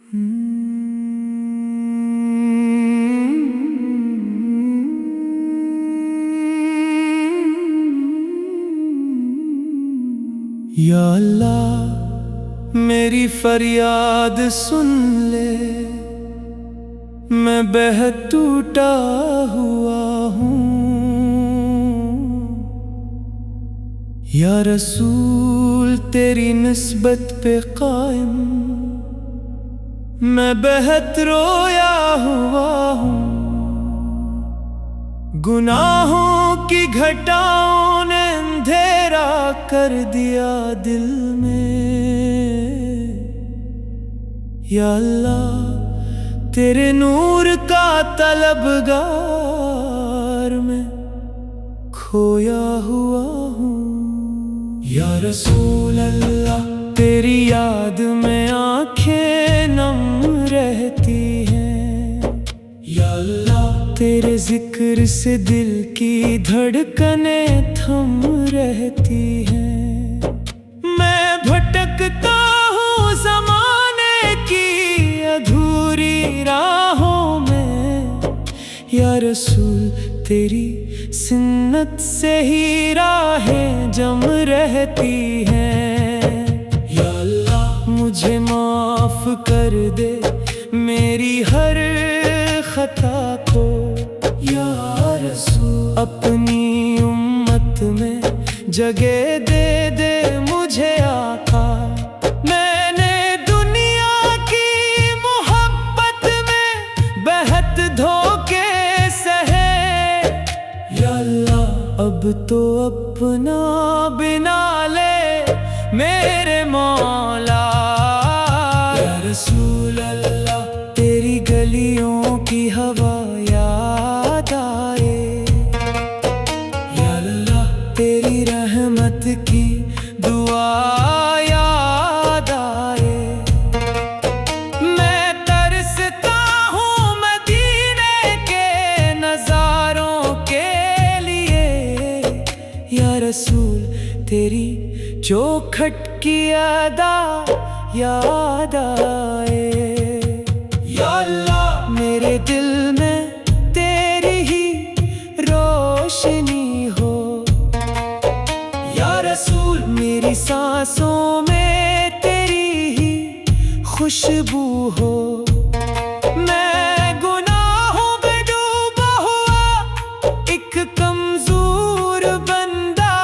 या अल्लाह मेरी फरियाद सुन ले, मैं बेहद टूटा हुआ हूँ। या रसूल तेरी निस्बत पे कायम मैं बेहद रोया हुआ हूँ। गुनाहों की घटाओं ने अंधेरा कर दिया दिल में। या अल्लाह तेरे नूर का तलबगार मैं खोया हुआ हूँ। या रसूल अल्लाह तेरी याद में आंखें नम रहती हैं। या अल्लाह तेरे जिक्र से दिल की धड़कनें थम रहती हैं। मैं भटकता हूँ ज़माने की अधूरी राहों में। या रसूल तेरी सिन्नत से ही राहें जम रहती हैं। या अल्लाह मुझे माफ कर दे मेरी हर खता को। या रसूल अपनी उम्मत में जगह दे दे मुझे आका। मैंने दुनिया की मोहब्बत में बेहद धोखे सहे। या अल्लाह अब तो अपना बिना ले मेरे मौला। या रसूल अल्लाह तेरी गलियों की हवा याद आए। या अल्लाह तेरी रहमत की दुआ याद आए। मैं तरसता हूँ मदीने के नज़ारों के लिए। या रसूल तेरी चौखट की अदा याद आए। या अल्लाह मेरे दिल में तेरी ही रोशनी हो। या रसूल मेरी सांसों में तेरी ही खुशबू हो। मैं गुनाहों में डूबा हुआ एक कमजोर बंदा।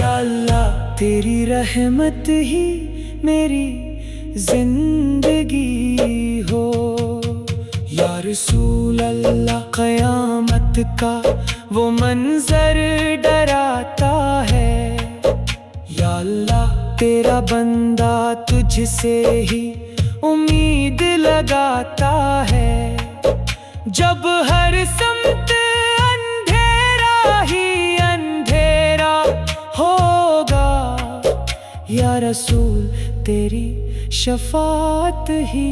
या अल्लाह तेरी रहमत ही मेरी जिंदगी हो। या रसूल अल्लाह क़यामत का वो मंजर डराता है। या अल्लाह तेरा बंदा तुझसे ही उम्मीद लगाता है। जब हर समत अंधेरा ही अंधेरा होगा। या रसूल तेरी शफात ही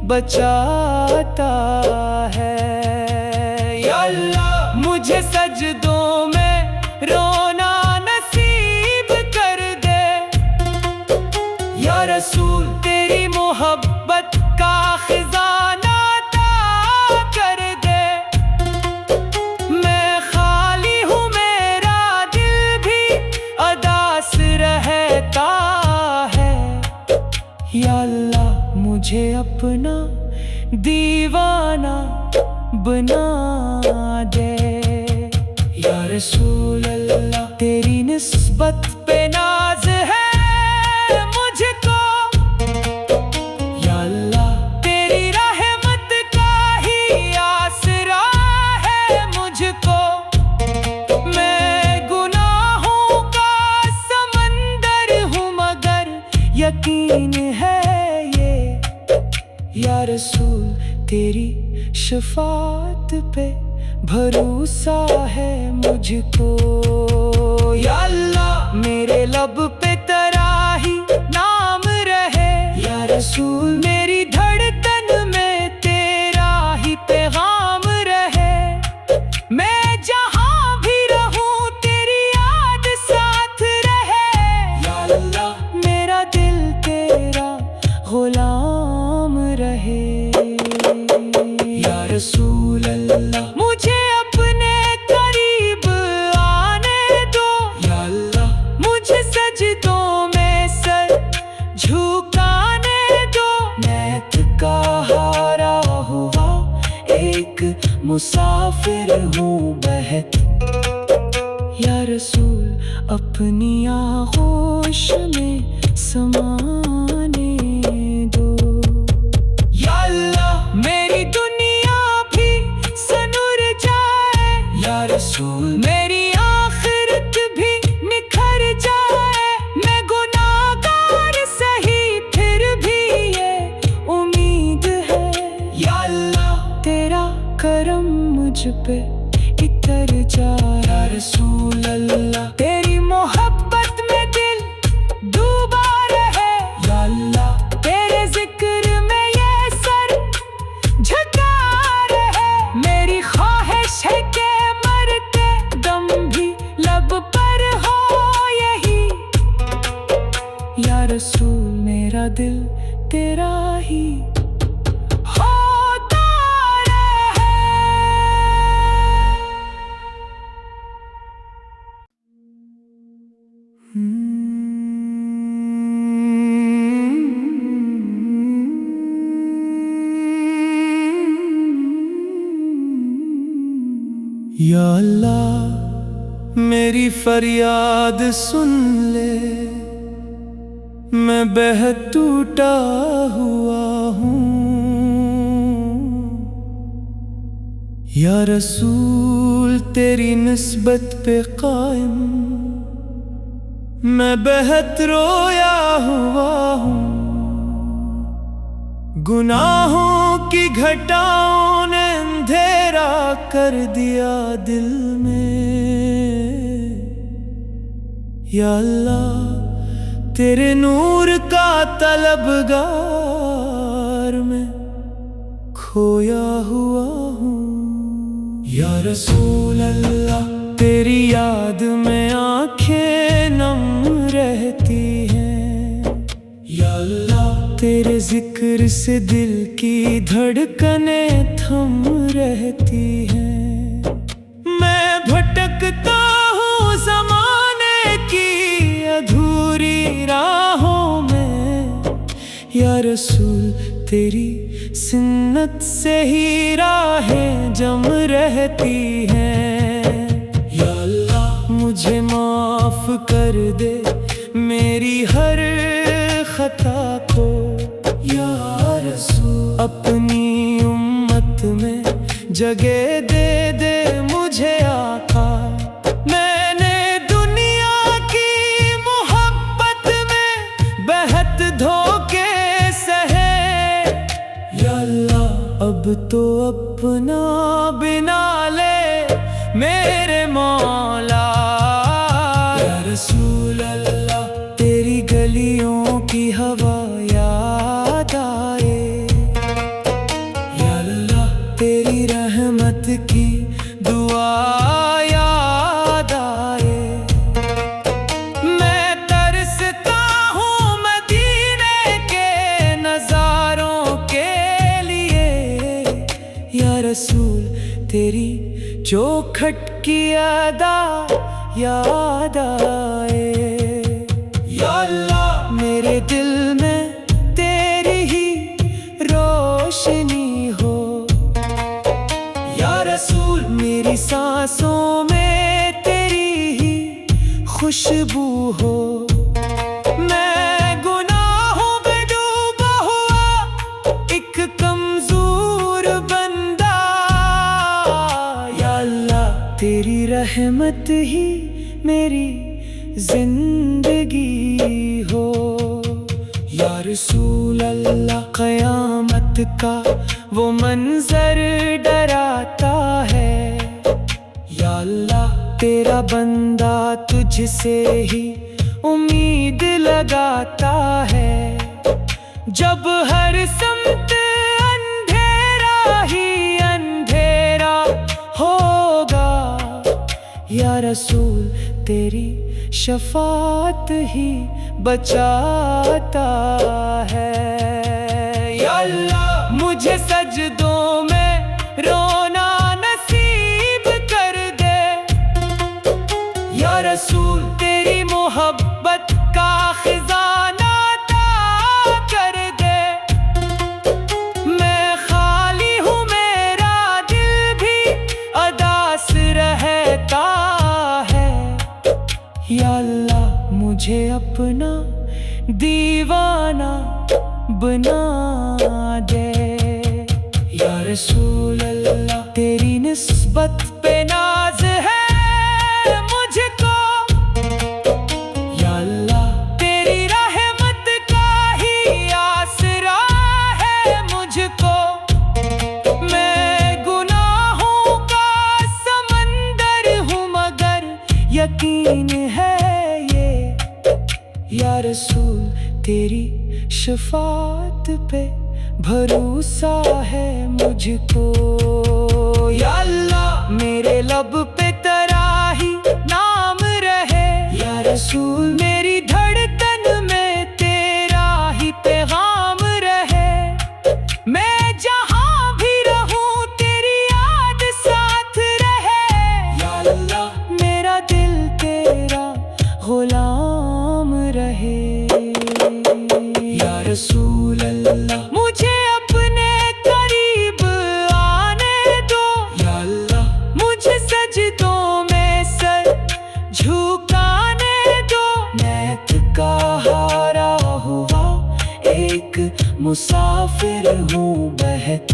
बचाता है। या अल्लाह मुझे सजदों में रोना नसीब कर दे। या रसूल तेरी मोहब्बत का खजाना अता कर दे। मैं खाली हूँ मेरा दिल भी अदास रहता है। या अल्लाह मुझे अपना दीवाना बना दे। या रसूल अल्लाह तेरी निस्बत पे नाज है मुझको। या अल्लाह तेरी रहमत का ही आसरा है मुझको। मैं गुनाहों का समंदर हूँ मगर यकीन है ये। या रसूल तेरी शफात पे भरोसा है मुझको। या अल्लाह मेरे लब पे तेरा ही नाम रहे। या रसूल मेरी धड़कन में तेरा ही पैगाम रहे। मैं जहाँ भी रहूं तेरी याद साथ रहे। या अल्लाह मेरा दिल तेरा गुलाम फिर हूँ बहत। या रसूल अपनी आगोश में समाने दो। या अल्लाह मेरी दुनिया भी सनुर जाए। या रसूल मेरी आखिरत भी निखर जाए। मैं गुनाहगार सही फिर भी ये उम्मीद है। या अल्लाह तेरा करम मुझ पे इतर जाए। या रसूल अल्लाह तेरी मोहब्बत में दिल डूबा रहे। या अल्लाह तेरे जिक्र में ये सर झुका रहे। मेरी ख्वाहिश है कि मरते दम भी लब पर हो यही। या रसूल मेरा दिल तेरा ही होता रहे। या अल्लाह मेरी फरियाद सुन ले। मैं बेहद टूटा हुआ हूँ। या रसूल तेरी निस्बत पे कायम मैं बेहद रोया हुआ हूँ। गुनाहों की घटाओं ने अंधेरा कर दिया दिल में। या अल्लाह तेरे नूर का तलबगार मैं खोया हुआ हूँ। या रसूल अल्लाह तेरी याद में आंखें नम रहती हैं। या अल्लाह तेरे जिक्र से दिल की धड़कनें थम रहती हैं। मैं भटकता हूँ ज़माने की अधूरी राहों में। या रसूल तेरी सुन्नत से ही राहें जम रहती हैं। या अल्लाह मुझे माफ कर दे मेरी हर खता को। या रसूल अपनी उम्मत में जगह दे दे मुझे आका। मैंने दुनिया की मोहब्बत में बेहद धोखे सहे। या अल्लाह अब तो अपना बिना ले मेरे मौला। या रसूल अल्लाह तेरी गलियों की हवा याद आए। या अल्लाह तेरी रहमत की दुआ याद आए। मैं तरसता हूँ मदीने के नज़ारों के लिए। या रसूल तेरी चौखट की अदा याद आए। या अल्लाह मेरे दिल में तेरी ही रोशनी हो। या रसूल मेरी सांसों में तेरी ही खुशबू हो। मैं गुनाहों में डूबा हुआ एक कमजोर बंदा। या अल्लाह तेरी रहमत ही मेरी जिंदगी हो। या रसूल अल्लाह क़यामत का वो मंजर डराता है। या अल्लाह तेरा बंदा तुझसे ही उम्मीद लगाता है। जब हर समत अंधेरा ही अंधेरा होगा। या रसूल तेरी शफात ही बचाता है। या अल्लाह मुझे सजदों में रोना नसीब कर दे। या रसूल तेरी मोहब्बत का खजाना अता कर दे। मैं खाली हूँ मेरा दिल भी अदा बना दे। या रसूल अल्लाह तेरी निस्बत पे नाज है मुझको। या अल्लाह तेरी रहमत का ही आसरा है मुझको। मैं गुनाहों का समंदर हूँ मगर यकीन है ये। या रसूल तेरी शफाअत पे भरोसा है मुझको। या अल्लाह मेरे लब पे तेरा ही नाम रहे। या रसूल मेरी धड़कन में तेरा ही पैगाम रहे। मैं जहाँ भी रहूं तेरी याद साथ रहे। या अल्लाह मेरा दिल तेरा गुलाम रहे। या रसूल अल्लाह मुझे अपने करीब आने दो। या अल्लाह मुझे सजदों में सर झुकाने दो। मैं थका हारा हुआ एक मुसाफिर हूँ बहत।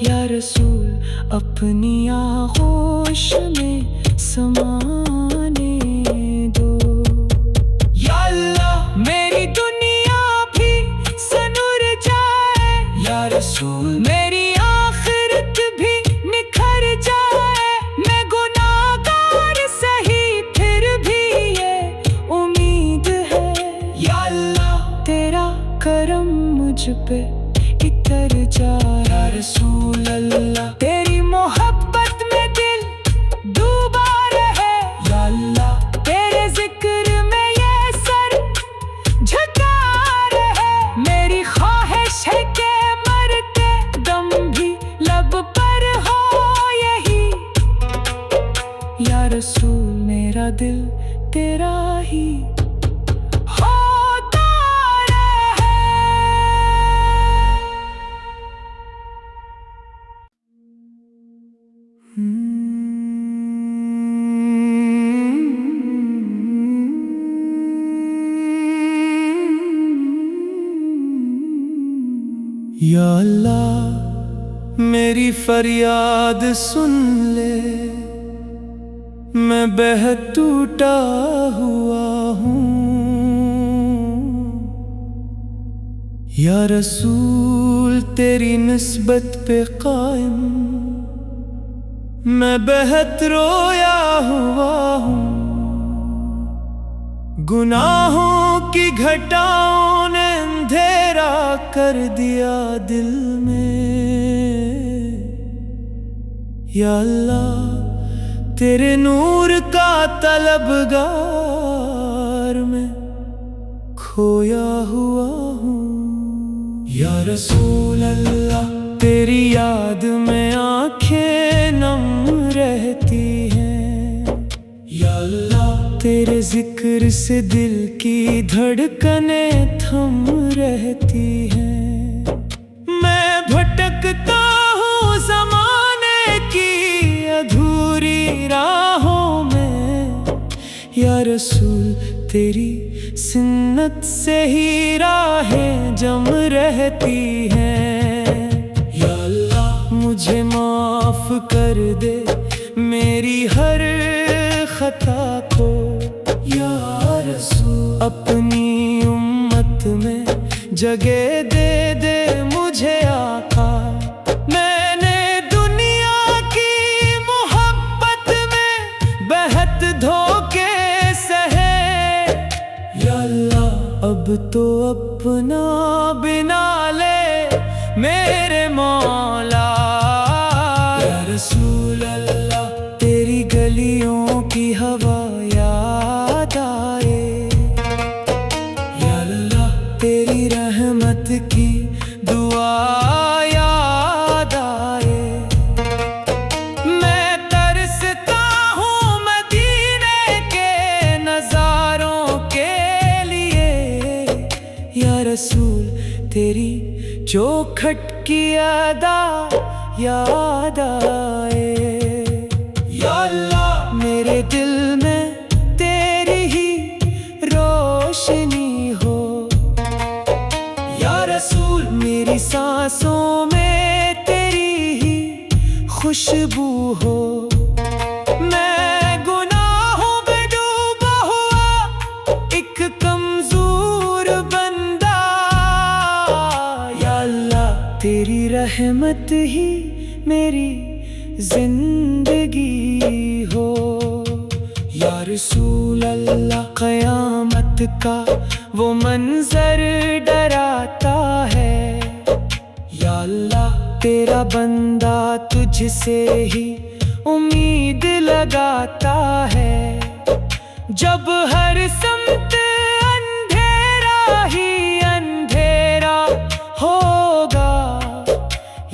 या रसूल अपनी आगोश में समाने दो। या अल्लाह मेरी दुनिया भी सनुर जाए। या रसूल मेरी आखिरत भी निखर जाए। मैं गुनाहगार सही फिर भी ये उम्मीद है। या अल्लाह तेरा करम मुझ पे इतर जाए। या रसूल अल्लाह तेरी मोहब्बत में दिल डूबा रहे। या अल्लाह तेरे जिक्र में ये सर झुका रहे। मेरी ख्वाहिश है कि मरते दम भी लब पर हो यही। या रसूल मेरा दिल तेरा ही होता रहे। या अल्लाह मेरी फरियाद सुन ले। मैं बेहद टूटा हुआ हूँ। या रसूल तेरी निस्बत पे कायम मैं बेहद रोया हुआ हूँ। गुनाहों की घटाओं ने अंधेरा कर दिया दिल में। या अल्लाह तेरे नूर का तलबगार मैं खोया हुआ हूँ। या रसूल अल्लाह तेरी याद में आंखें नम रहती हैं। या अल्लाह तेरे जिक्र से दिल की धड़कनें थम रहती हैं। मैं भटकता हूँ ज़माने की अधूरी राहों में। या रसूल तेरी सिन्नत से ही राहें जम रहती हैं। या अल्लाह मुझे माफ कर दे मेरी हर खता को। या रसूल अपनी उम्मत में जगह दे दे मुझे आका। मैंने दुनिया की मोहब्बत में बेहद धोखे सहे। या अल्लाह अब तो अपना बिना ले मेरे मौला। या रसूल अल्लाह तेरी गलियों की हवा याद आए। या अल्लाह तेरी रहमत की दुआ याद आए। मैं तरसता हूँ मदीने के नज़ारों के लिए। या रसूल तेरी चौखट की अदा याद आए। या अल्लाह मेरे दिल में तेरी ही रोशनी हो। या मेरी सांसों में तेरी ही खुशबू हो। मैं गुनाहों में डूबा हुआ एक कमजोर बंदा, या अल्लाह तेरी रहमत ही मेरी जिंदगी हो। या रसूल अल्लाह क़यामत का वो मंजर डराता है, या अल्लाह तेरा बंदा तुझसे ही उम्मीद लगाता है। जब हर समत अंधेरा ही अंधेरा होगा,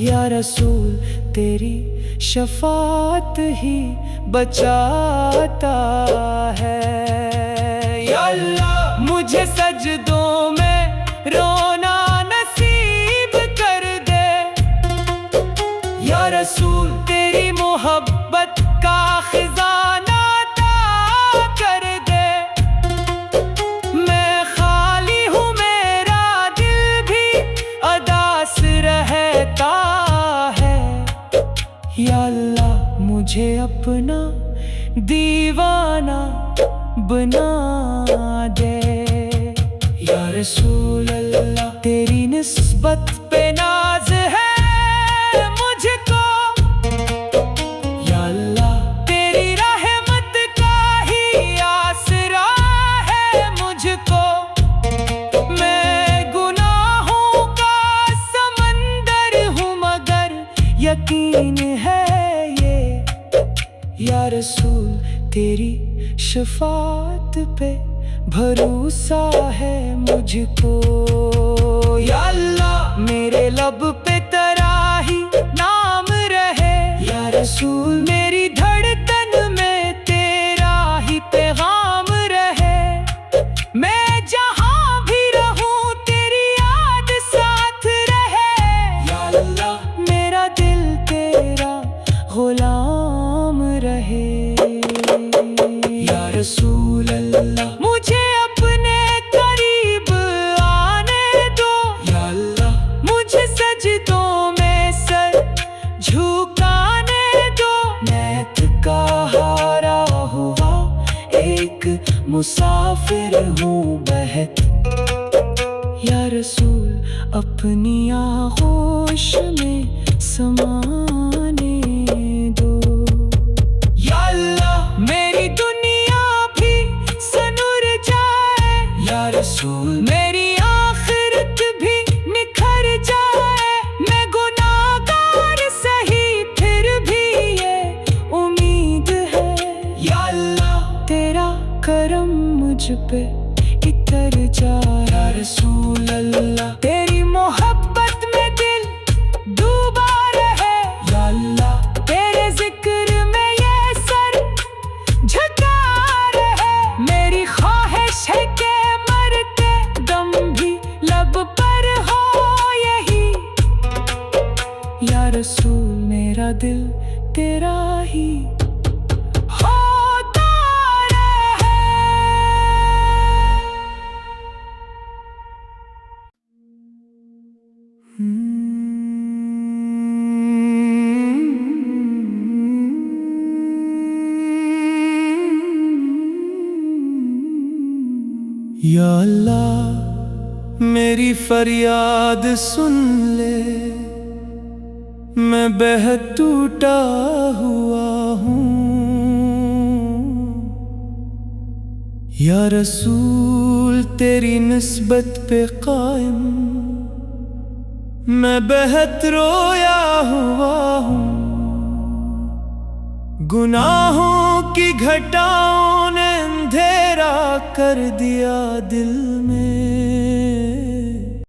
या रसूल तेरी शफात ही बचाता है। या अल्लाह मुझे सजदों में रोना नसीब कर दे, या रसूल तेरी मोहब्बत का खजाना अता कर दे। मैं खाली हूँ, मेरा दिल भी अदास रहता है, या अल्लाह मुझे अपना दीवाना बना दे। या रसूल अल्लाह तेरी निस्बत पे नाज है मुझको, या अल्लाह तेरी रहमत का ही आसरा है मुझको। मैं गुनाहों का समंदर हूँ मगर यकीन है ये, या रसूल तेरी शफात पे भरोसा है मुझको। या अल्लाह मेरे लब पे तेरा ही नाम रहे, या रसूल मेरी धड़कन में तेरा ही पैगाम रहे। मैं जहाँ भी रहूं तेरी याद साथ रहे, या अल्लाह मेरा दिल तेरा गुलाम रहे। या रसूल अल्लाह मुझे अपने करीब आने दो, या अल्लाह मुझे सजदों में सर झुकाने दो। मैं थका हारा हुआ एक मुसाफिर हूँ बहत, या रसूल अपनी आगोश में समाने दो। या अल्लाह मेरी दुनिया भी सनुर जाए, या रसूल मेरी आखिरत भी निखर जाए। मैं गुनाहगार सही फिर भी ये उम्मीद है, या अल्लाह तेरा करम मुझ पे इतर जाए। या रसूल अल्लाह तेरी मोहब्बत में दिल डूबा रहे, या अल्लाह तेरे जिक्र में ये सर झुका रहे। मेरी ख्वाहिश है कि मरते दम भी लब पर हो यही, या रसूल मेरा दिल तेरा ही होता रहे। या अल्लाह मेरी फरियाद सुन ले, मैं बेहद टूटा हुआ हूँ। या रसूल तेरी निस्बत पे कायम मैं बेहद रोया हुआ हूँ। गुनाहों की घटाओं ने अंधेरा कर दिया दिल में।